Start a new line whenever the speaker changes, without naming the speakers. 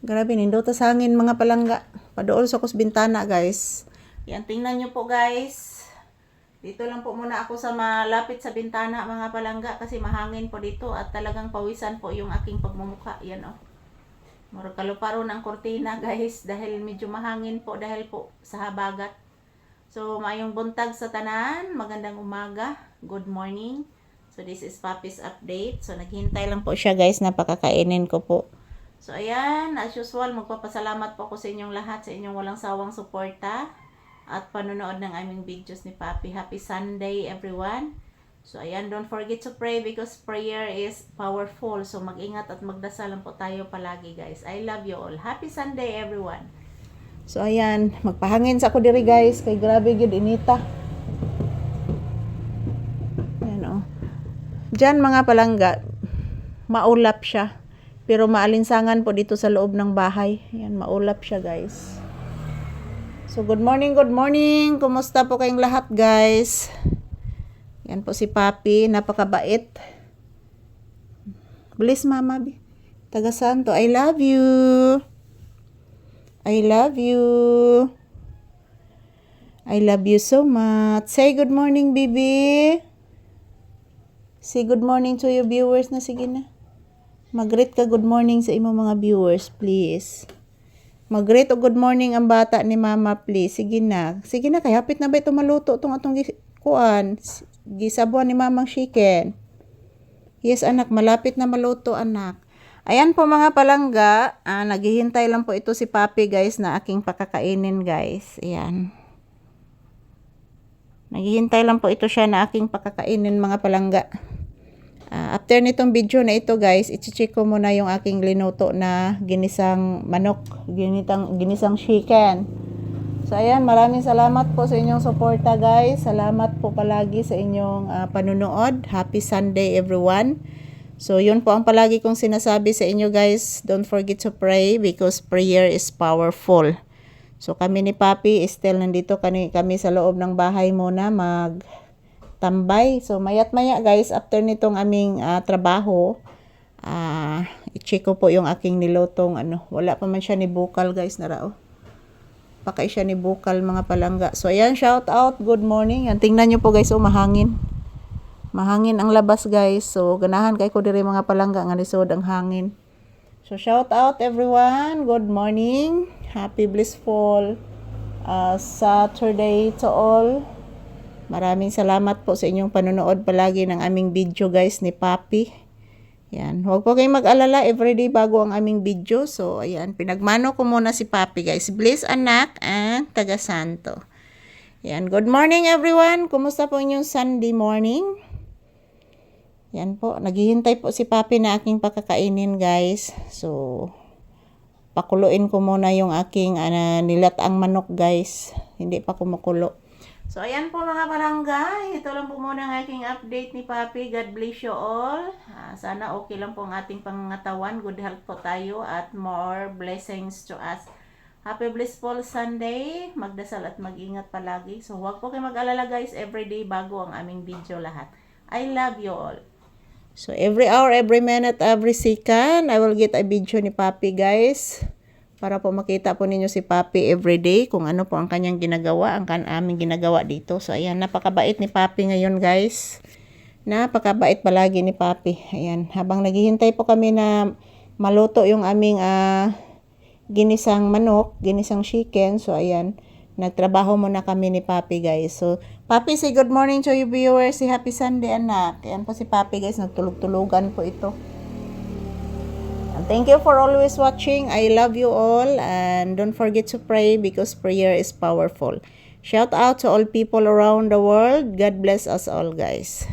Grabe, nindot sa hangin mga palangga. Padool sa kus bintana, guys. Yan, tingnan nyo po, guys. Dito lang po muna ako sa malapit sa bintana, mga palangga, kasi mahangin po dito at talagang pawisan po yung aking pagmumukha. Yan, oh. Murag kaluparo ng kortina, guys, dahil medyo mahangin po dahil po sa habagat. So, mayong buntag sa tanan, magandang umaga, good morning. So, this is Papi's update. So, naghihintay lang po siya, guys, na pakakainin ko po. So, ayan, as usual, magpapasalamat po ako sa inyong lahat, sa inyong walang sawang suporta at panonood ng aming videos ni Papi. Happy Sunday, everyone. So, ayan, don't forget to pray because prayer is powerful. So, mag-ingat at magdasal lang po tayo palagi, guys. I love you all. Happy Sunday, everyone. So, ayan, magpahangin sa ako diri, guys, kay grabe gid inita. Ayan, oh. Diyan, mga palangga, maulap siya. Pero maalinsangan po dito sa loob ng bahay. Ayan, maulap siya, guys. So, good morning, good morning. Kumusta po kayong lahat, guys? Yan po si Papi, napakabait. Bless mama, taga Santo. I love you. I love you. I love you so much. Say good morning, baby. Say good morning to your viewers na, sige na. Mag-greet ka good morning sa imo mga viewers, please. Mag-greet o good morning ang bata ni mama, please. Sige na. Sige na, kay hapit na ba ito maluto itong atong kuan? Gisabuan ni mamang chicken. Yes, anak, malapit na maluto, anak. Ayan po mga palangga. Naghihintay lang po ito si Papi, guys, na aking pakakainin, guys. Ayan. Naghihintay lang po ito siya na aking pakakainin, mga palangga. After nitong video na ito, guys, i-check ko muna yung aking linuto na ginisang manok, ginisang chicken. So, ayan, maraming salamat po sa inyong suporta, guys. Salamat po palagi sa inyong panunood. Happy Sunday, everyone. So, yun po ang palagi kong sinasabi sa inyo, guys. Don't forget to pray because prayer is powerful. So, kami ni Papi, still nandito kami sa loob ng bahay muna tambay. So, mayat maya, guys, after nitong aming trabaho, i-check ko po yung aking nilutong, wala pa man siya ni bukal, guys, narao. Pakay siya ni bukal, mga palangga. So, ayan, shout out, good morning. Yan, tingnan nyo po, guys, mahangin. Mahangin ang labas, guys. So, ganahan kay ko diri mga palangga, nga lisod ang hangin. So, shout out, everyone. Good morning. Happy, blissful Saturday to all. Maraming salamat po sa inyong panonood palagi ng aming video, guys, ni Papi. Yan. Huwag po kayong mag-alala. Everyday bago ang aming video. So, ayan. Pinagmano ko muna si Papi, guys. Bless, anak, taga Santo. Yan. Good morning, everyone. Kumusta po inyong Sunday morning? Yan po. Naghihintay po si Papi na aking pakakainin, guys. So, pakuluin ko muna yung aking nilatang manok, guys. Hindi pa kumukulo. So, ayan po mga palangga. Ito lang po muna ang aking update ni Papi. God bless you all. Sana okay lang po ang ating pangangatawan. Good health po tayo at more blessings to us. Happy blissful Sunday. Magdasal at mag-ingat palagi. So, huwag po kayo mag-alala, guys. Everyday bago ang aming video lahat. I love you all. So, every hour, every minute, every second, I will get a video ni Papi, guys. Para po makita po ninyo si Papi everyday kung ano po ang kanyang ginagawa, ang aming ginagawa dito. So, ayan, napakabait ni Papi ngayon, guys. Napakabait palagi ni Papi. Ayan, habang naghihintay po kami na maluto yung aming ginisang manok, ginisang chicken. So, ayan, nagtrabaho muna kami ni Papi, guys. So, Papi, say good morning to you viewers. Say happy Sunday, anak. Ayan po si Papi, guys. Nagtulog-tulugan po ito. Thank you for always watching. I love you all. And don't forget to pray because prayer is powerful. Shout out to all people around the world. God bless us all, guys.